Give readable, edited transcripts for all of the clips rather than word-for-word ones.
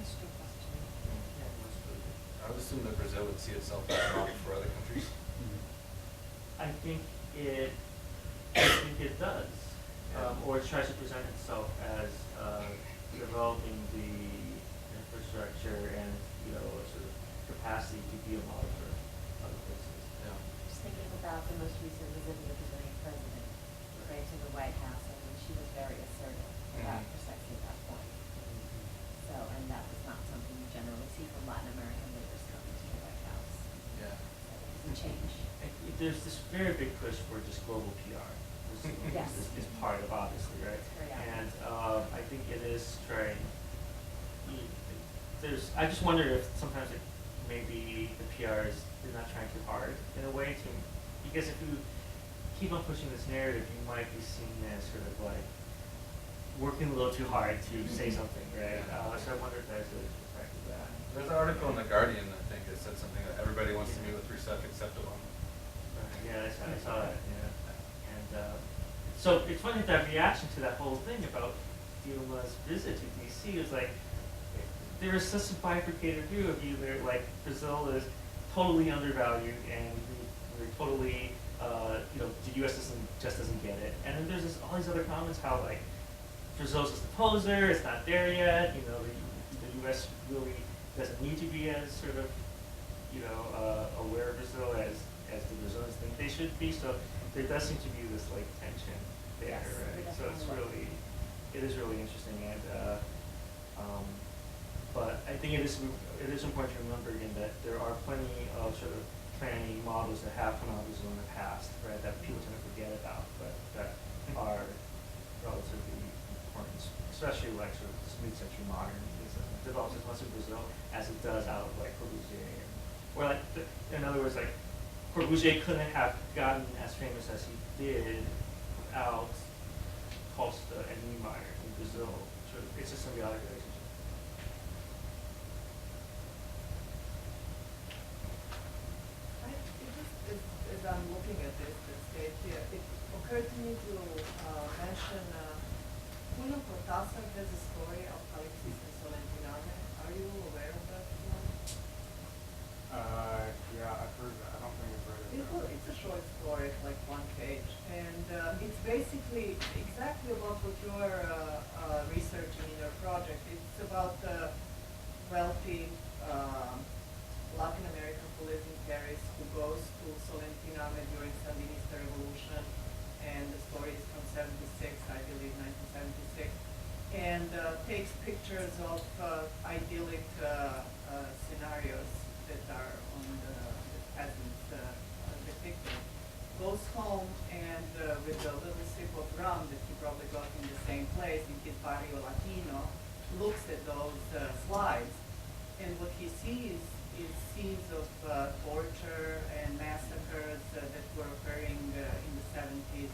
That's a good question. Yeah, absolutely. I would assume that Brazil would see itself as a model for other countries. I think it does, or it tries to present itself as developing the infrastructure and sort of capacity to be a model for other places. Yeah. Just thinking about the most recent visit of the Brazilian president, right, to the White House. I mean, she was very assertive about precisely that point. So, and that was not something you generally see from Latin American leaders coming to the White House. Yeah. So it was a change. There's this very big push for just global PR. Yes. Is part of, obviously, right? And I think it is trying. I just wonder if sometimes maybe the PR is they're not trying too hard in a way to, because if you keep on pushing this narrative, you might be seen as sort of like working a little too hard to say something, right? So I wonder if there's an effect of that. There's an article in The Guardian, I think, that said something that everybody wants to meet with Rousseff except Obama. Yeah, I saw that, yeah. And so it's funny that reaction to that whole thing about Dilma's visit to DC is like, there is such a bifurcated view of either like Brazil is totally undervalued and we're totally, the U.S. doesn't get it. And then there's all these other comments how like, Brazil's just a poser, it's not there yet, the U.S. really doesn't need to be as sort of, aware of Brazil as the Brazilians think they should be. So there does seem to be this like tension there, Yes, right? So it is really interesting, and but I think it is important to remember again that there are plenty of sort of planning models that have come out of Brazil in the past, right? That people tend to forget about, but that are relatively important, especially like sort of this mid-century modernism develops as much in Brazil as it does out of like Corbusier, or like in other words, like Corbusier couldn't have gotten as famous as he did without Costa and Niemeyer in Brazil. So it's just a symbiotic relationship. As I'm looking at this stage here, it occurred to me to mention Julio Cortázar has a story of LACIS and Solentiname. Are you aware of that one? Yeah, I've heard that. I don't think I've read it. It's a short story, it's like one page, and it's basically exactly about what you are researching in your project. It's about wealthy Latin American who lives in Paris, who goes to Solentiname during Sandinista revolution, and the story is from 76, I believe 1976, and takes pictures of idyllic scenarios that are on the peasants depicted. Goes home and with a little sip of rum that he probably got in the same place in his barrio Latino, looks at those slides, and what he sees is scenes of torture and massacres that were occurring in the 70s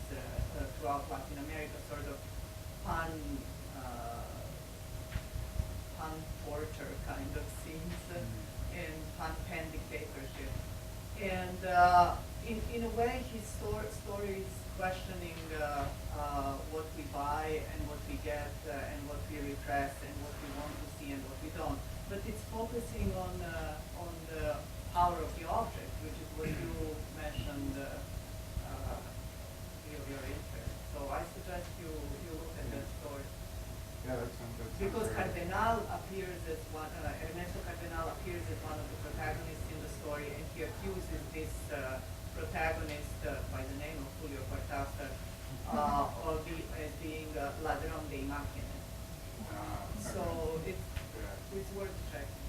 throughout Latin America, sort of pan-torture kind of scenes and pan dictatorship. And in a way, his story is questioning what we buy and what we get and what we repress and what we want to see and what we don't. But it's focusing on the power of the object, which is what you mentioned your interest. So I suggest you look at that story. Yeah, that sounds good. Because Cardenal appears as one, Ernesto Cardenal appears as one of the protagonists in the story, and he accuses this protagonist by the name of Julio Cortázar as being ladrón de imágenes. So it's worth checking.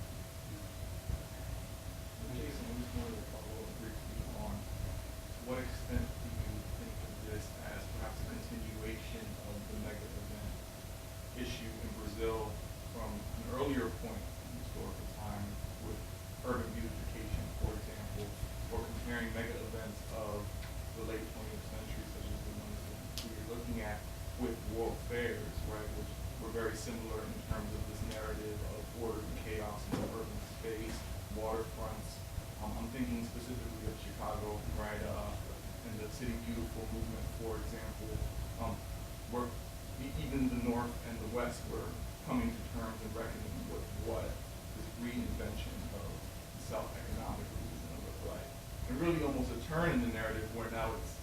Jason, I just wanted to follow up briefly on to what extent do you think of this as perhaps a continuation of the mega event issue in Brazil from an earlier point in historical time with urban beautification, for example, or comparing mega events of the late 20th century, such as the ones that we were looking at, with world fairs, right, which were very similar in terms of this narrative of order and chaos in the urban space, waterfronts. I'm thinking specifically of Chicago, right, and the City Beautiful movement, for example, where even the North and the West were coming to terms and reckoning with what this reinvention of South economically is going to look like. And really almost a turn in the narrative where now it's,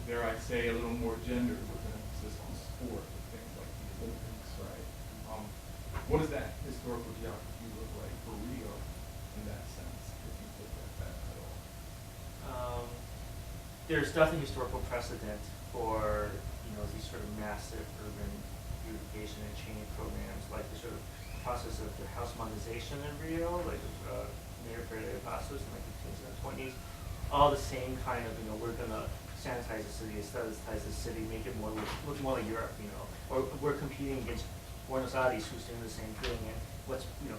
dare I say, a little more gendered with an emphasis on sport with things like the Olympics, right? What does that historical geography look like for Rio in that sense, if you look at that at all? There's definitely historical precedent for, these sort of massive urban beautification and change programs, like the sort of process of the house modernization in Rio, like Mayor Carrillo in like the 15s and 20s. All the same kind of, we're gonna sanitize the city, aesthetize the city, make it look more like Europe, or we're competing against Buenos Aires, who's doing the same thing, and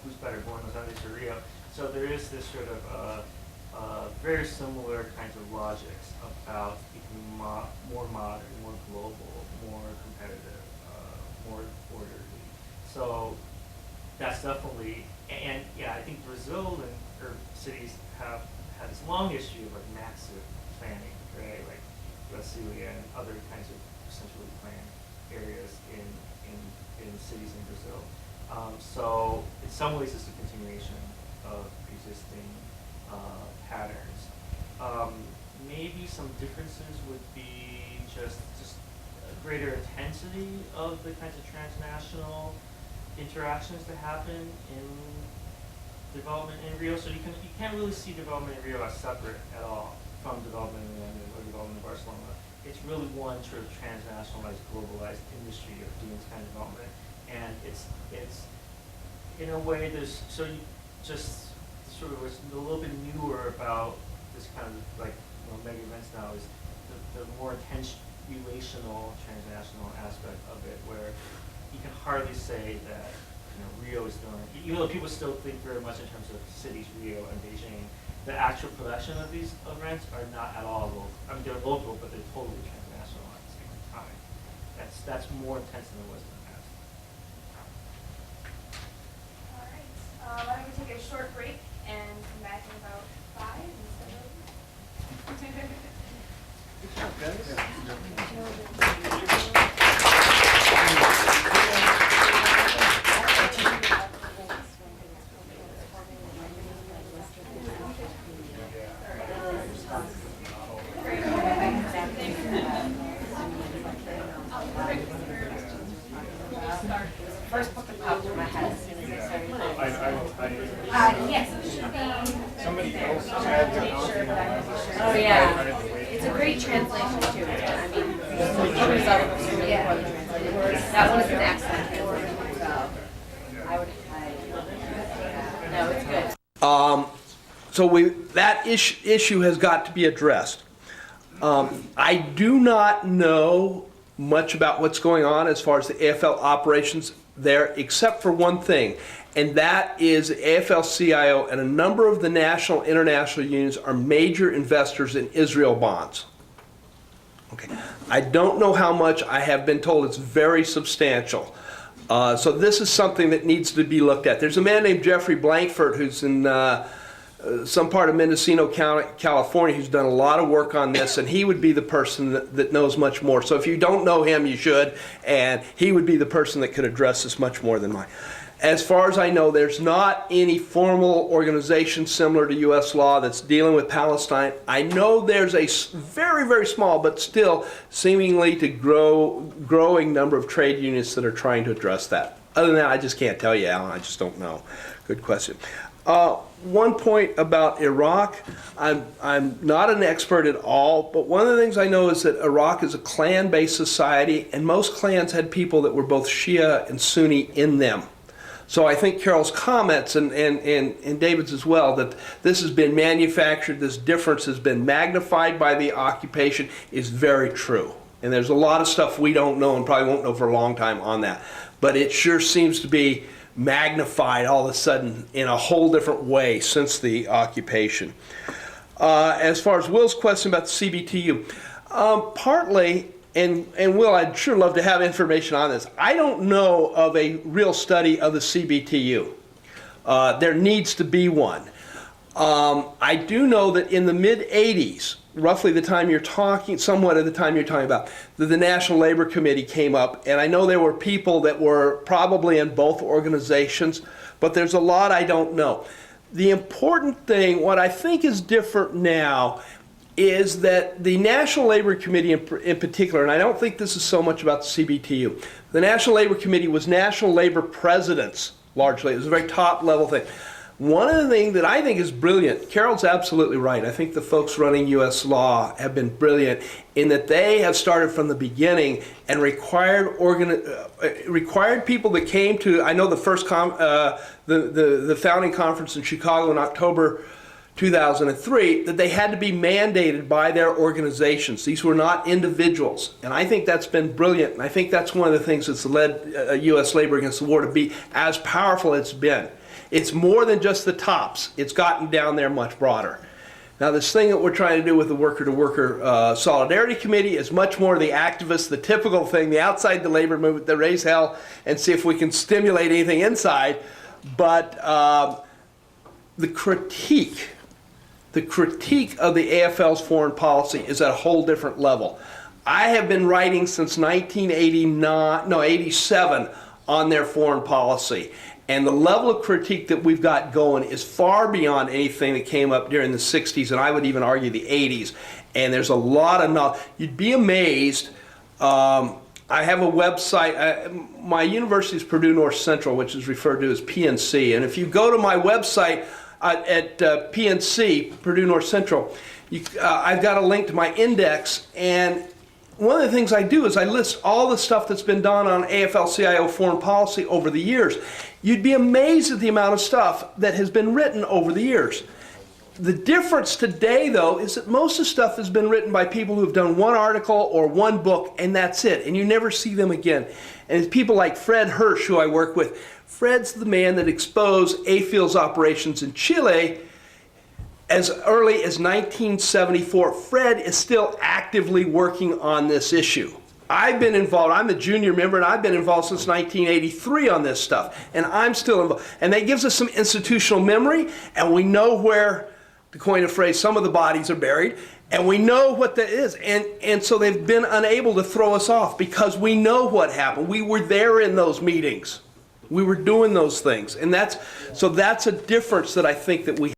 who's better, Buenos Aires or Rio? So there is this sort of very similar kinds of logics about becoming more modern, more global, more competitive, more orderly. So that's definitely, and yeah, I think Brazil and her cities have had this long history of like massive planning, right? Like Brasilia and other kinds of centrally planned areas in cities in Brazil. So in some ways it's a continuation of existing patterns. Maybe some differences would be just a greater intensity of the kinds of transnational interactions that happen in development in Rio. So you can't really see development in Rio as separate at all from development in London or development in Barcelona. It's really one sort of transnationalized, globalized industry of doing this kind of development. And it's in a way there's, so you just sort of was a little bit newer about this kind of like mega events now is the more intense relational transnational aspect of it, where you can hardly say that Rio is doing, even though people still think very much in terms of cities, Rio and Beijing, the actual production of these events are not at all local. I mean, they're local, but they're totally transnational at the same time. That's more intense than it was in the past. All right. Why don't we take a short break and come back in about 5 instead of. Good job, guys. First book that popped in my head as soon as I started. Yes, it should be. Somebody else had their house in Oh, yeah. It's a great translation, too. I mean, others other books are really poorly translated. That one is an excellent translation, so I would, no, it's good. So that issue has got to be addressed. I do not know much about what's going on as far as the AFL operations there, except for one thing, and that is the AFL-CIO and a number of the national international unions are major investors in Israel bonds. Okay, I don't know how much. I have been told it's very substantial. So this is something that needs to be looked at. There's a man named Jeffrey Blankford who's in some part of Mendocino County, California, who's done a lot of work on this, and he would be the person that knows much more. So if you don't know him, you should, and he would be the person that could address this much more than mine. As far as I know, there's not any formal organization similar to U.S. law that's dealing with Palestine. I know there's a very, very small, but still seemingly to growing number of trade unions that are trying to address that. Other than that, I just can't tell you, Alan. I just don't know. Good question. One point about Iraq, I'm not an expert at all, but one of the things I know is that Iraq is a clan-based society, and most clans had people that were both Shia and Sunni in them. So I think Carol's comments, and David's as well, that this has been manufactured, this difference has been magnified by the occupation, is very true. And there's a lot of stuff we don't know and probably won't know for a long time on that. But it sure seems to be magnified all of a sudden in a whole different way since the occupation. As far as Will's question about the CBTU, partly, and Will, I'd sure love to have information on this. I don't know of a real study of the CBTU. There needs to be one. I do know that in the mid-'80s, roughly the time you're talking, somewhat of the time you're talking about, the National Labor Committee came up, and I know there were people that were probably in both organizations, but there's a lot I don't know. The important thing, what I think is different now, is that the National Labor Committee in particular, and I don't think this is so much about the CBTU, the National Labor Committee was national labor presidents, largely. It was a very top level thing. One of the things that I think is brilliant, Carol's absolutely right. I think the folks running U.S. law have been brilliant in that they have started from the beginning and required people that came to, I know the first, the founding conference in Chicago in October 2003, that they had to be mandated by their organizations. These were not individuals. And I think that's been brilliant. And I think that's one of the things that's led U.S. labor against the war to be as powerful as it's been. It's more than just the tops. It's gotten down there much broader. Now, this thing that we're trying to do with the Worker-to-Worker Solidarity Committee is much more the activists, the typical thing, the outside the labor movement, that raise hell and see if we can stimulate anything inside. But the critique of the AFL's foreign policy is at a whole different level. I have been writing since 1987 on their foreign policy. And the level of critique that we've got going is far beyond anything that came up during the 60s, and I would even argue the 80s. And there's a lot of knowledge. You'd be amazed. I have a website. My university is Purdue North Central, which is referred to as PNC. And if you go to my website at PNC, Purdue North Central, I've got a link to my index. And one of the things I do is I list all the stuff that's been done on AFL-CIO foreign policy over the years. You'd be amazed at the amount of stuff that has been written over the years. The difference today, though, is that most of the stuff has been written by people who've done one article or one book, and that's it, and you never see them again. And it's people like Fred Hirsch, who I work with. Fred's the man that exposed AFIL's operations in Chile as early as 1974. Fred is still actively working on this issue. I've been involved, I'm a junior member, and I've been involved since 1983 on this stuff, and I'm still involved. And that gives us some institutional memory, and we know where, to coin a phrase, some of the bodies are buried, and we know what that is. And so they've been unable to throw us off because we know what happened. We were there in those meetings. We were doing those things. And that's a difference that I think that we